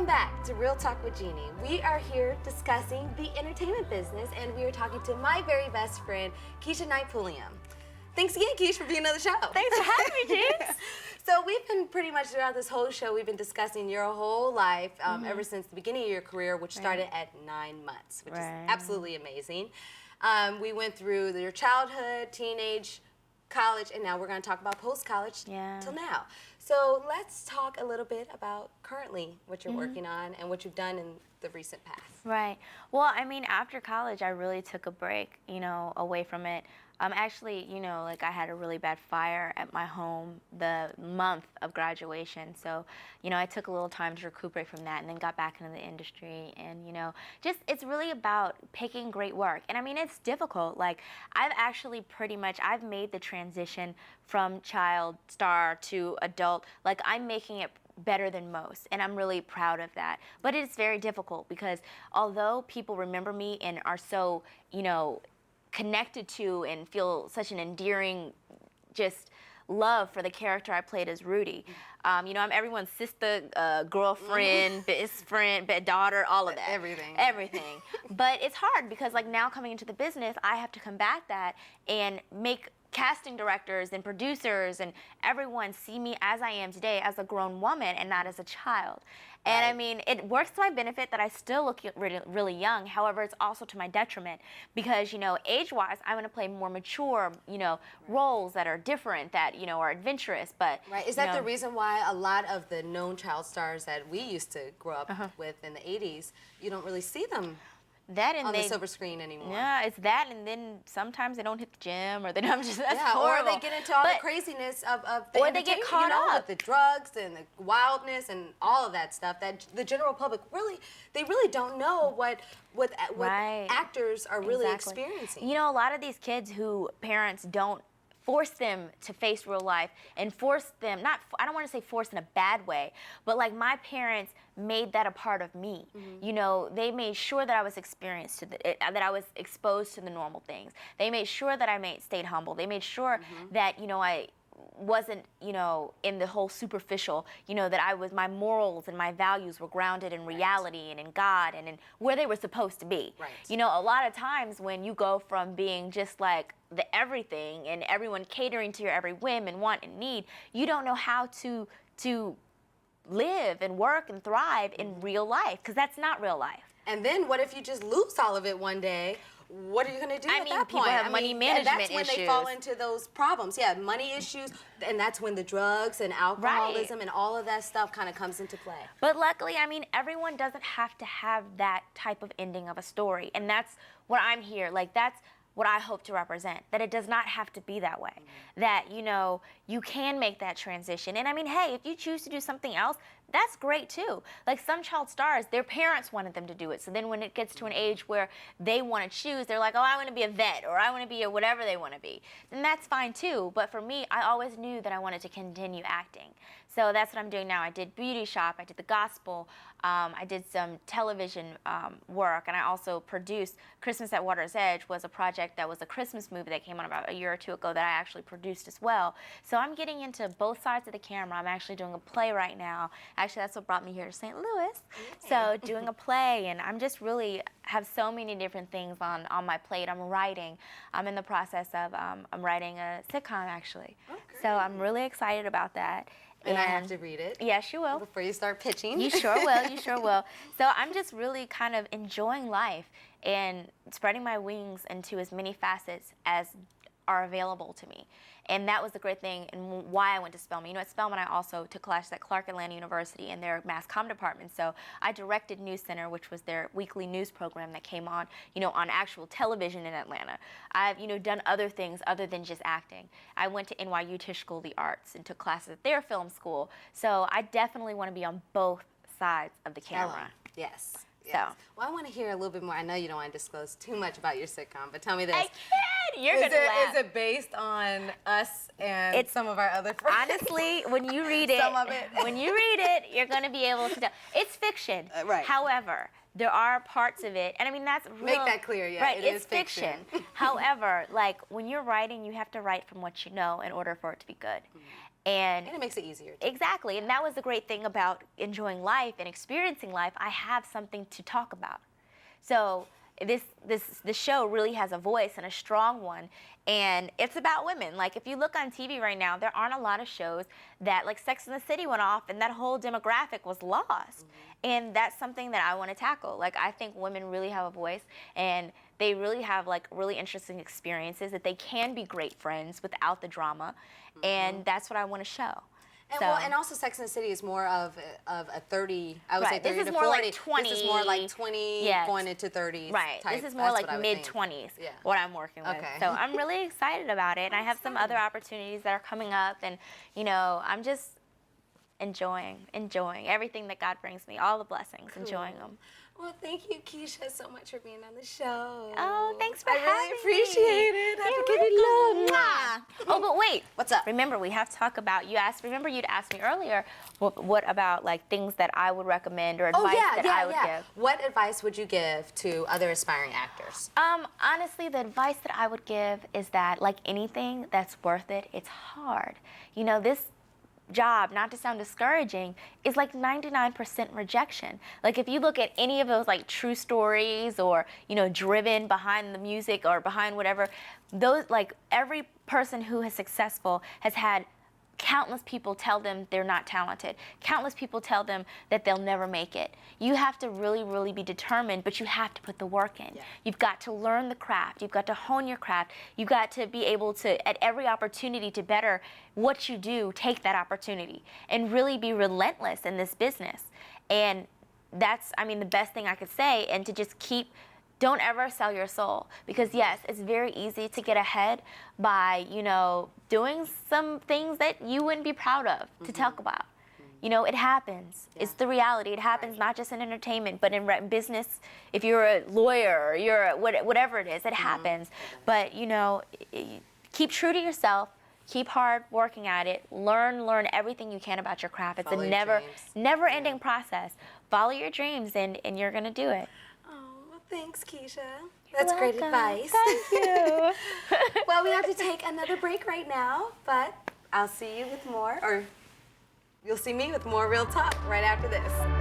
Welcome back to Real Talk with Jeannie. We are here discussing the entertainment business, and we are talking to my very best friend, Keshia Pulliam. Thanks again, Kesh, for being on the show. Thanks for having me, Jeans. So we've been pretty much throughout this whole show, we've been discussing your whole life ever since the beginning of your career, which started at 9 months, which is absolutely amazing. We went through your childhood, teenage, college, and now we're going to talk about post-college till now. So let's talk a little bit about currently what you're working on and what you've done in the recent past. Right. Well, I mean, after college, I really took a break, you know, away from it. Actually, you know, like I had a really bad fire at my home the month of graduation. So, you know, I took a little time to recuperate from that and then got back into the industry. And, you know, just it's really about picking great work. And I mean, it's difficult. Like I've actually I've made the transition from child star to adult. Like I'm making it better than most, and I'm really proud of that. But it's very difficult because although people remember me and are so, you know, connected to and feel such an endearing just love for the character I played as Rudy. You know, I'm everyone's sister, girlfriend, best friend, daughter, all of that. Everything. Everything. But it's hard because like now coming into the business, I have to combat that and make casting directors and producers and everyone see me as I am today as a grown woman and not as a child. And I mean, it works to my benefit that I still look really, really young. However, it's also to my detriment because, you know, age-wise, I'm going to play more mature, you know, roles that are different, that, you know, are adventurous. But is that the reason why a lot of the known child stars that we used to grow up with in the 80s, you don't really see them on the silver screen anymore? Yeah, it's that, and then sometimes they don't hit the gym, or they don't just, that's or horrible. they get into all the craziness of the or they get caught up with the drugs and the wildness and all of that stuff that the general public they really don't know what actors are really experiencing. You know, a lot of these kids who parents don't force them to face real life and force them, I don't want to say force in a bad way, but like my parents made that a part of me. You know, they made sure that I was that I was exposed to the normal things. They made sure that I stayed humble. They made sure that, you know, I wasn't, you know, in the whole superficial, you know, that my morals and my values were grounded in reality and in God and in where they were supposed to be. You know, a lot of times when you go from being just like the everything and everyone catering to your every whim and want and need, you don't know how to live and work and thrive in real life, because that's not real life. And then what if you just lose all of it one day? What are you going to do at that people point? have money management issues. That's when they fall into those problems. Yeah, money issues, and that's when the drugs and alcoholism and all of that stuff kind of comes into play. But luckily, I mean, everyone doesn't have to have that type of ending of a story, and that's what I'm here. Like, that's what I hope to represent, that it does not have to be that way, that, you know, you can make that transition. And I mean, hey, if you choose to do something else, that's great too. Like some child stars, their parents wanted them to do it. So then when it gets to an age where they want to choose, they're like, oh, I want to be a vet, or I want to be a whatever they want to be. And that's fine too. But for me, I always knew that I wanted to continue acting. So that's what I'm doing now. I did Beauty Shop, I did The Gospel, I did some television work, and I also produced Christmas at Water's Edge, was a project that was a Christmas movie that came out about a year or two ago that I actually produced as well. So I'm getting into both sides of the camera. I'm actually doing a play right now. Actually, that's what brought me here to St. Louis. So doing a play, and I'm just really have so many different things on my plate. I'm writing. I'm in the process of, I'm writing a sitcom actually. So I'm really excited about that. And I have to read it. Yes, you will. Before you start pitching. You sure will. You sure will. So I'm just really kind of enjoying life and spreading my wings into as many facets as are available to me. And that was the great thing and why I went to Spelman. You know, at Spelman, I also took classes at Clark Atlanta University in their mass comm department. So I directed News Center, which was their weekly news program that came on, you know, on actual television in Atlanta. I've, you know, done other things other than just acting. I went to NYU Tisch School of the Arts and took classes at their film school. So I definitely want to be on both sides of the camera. Yes. So. Well, I want to hear a little bit more. I know you don't want to disclose too much about your sitcom, but tell me this. I can. You're going to laugh. Is it based on us and some of our other friends? Honestly, when you read it, some of it. when you read it, you're going to be able to tell. It's fiction. Right. However, there are parts of it, and I mean, that's real. Make that clear, yeah, right, it it's is fiction. However, like, when you're writing, you have to write from what you know in order for it to be good. And it makes it easier. Exactly, and that was the great thing about enjoying life and experiencing life. I have something to talk about. So this show really has a voice, and a strong one, and it's about women. Like, if you look on TV right now, there aren't a lot of shows that, like, Sex and the City went off and that whole demographic was lost. And that's something that I want to tackle. Like, I think women really have a voice, and they really have, like, really interesting experiences, that they can be great friends without the drama, and that's what I want to show. And, So, well, and also Sex and the City is more of a 30, I would say 30 This is to more 40. like 20. This is more like 20 Yes. going into 30s. Right. Type. This is more That's like mid-20s, Yeah. what I'm working with. Okay. So I'm really excited about it, and I have some other opportunities that are coming up, and, you know, I'm just enjoying everything that God brings me, all the blessings, enjoying them. Well, thank you, Keshia, so much for being on the show. Oh, thanks for I having me. really appreciate it. I have to give you love. Oh, but wait. What's up? Remember, we have to talk about, remember you'd asked me earlier, what about, like, things that I would recommend or advice that I would give? What advice would you give to other aspiring actors? Honestly, the advice that I would give is that, like anything that's worth it, it's hard. You know, this job, not to sound discouraging, is like 99% rejection. Like, if you look at any of those, like, true stories, or, you know, driven behind the music or behind whatever, those, like, every person who is successful has had countless people tell them they're not talented. Countless people tell them that they'll never make it. You have to really, really be determined, but you have to put the work in. Yeah. You've got to learn the craft. You've got to hone your craft. You've got to be able to, at every opportunity to better what you do, take that opportunity and really be relentless in this business. And that's, I mean, the best thing I could say, and to just don't ever sell your soul, because yes, it's very easy to get ahead by, you know, doing some things that you wouldn't be proud of to talk about. You know, it happens. Yeah. It's the reality. It happens not just in entertainment, but in business. If you're a lawyer or you're whatever it is, it happens. But, you know, keep true to yourself. Keep hard working at it. Learn everything you can about your craft. It's Follow a never-ending process. Follow your dreams, and you're gonna do it. Thanks, Keshia. That's great advice. Thank you. Well, we have to take another break right now, but I'll see you with more, or you'll see me with more Real Talk right after this.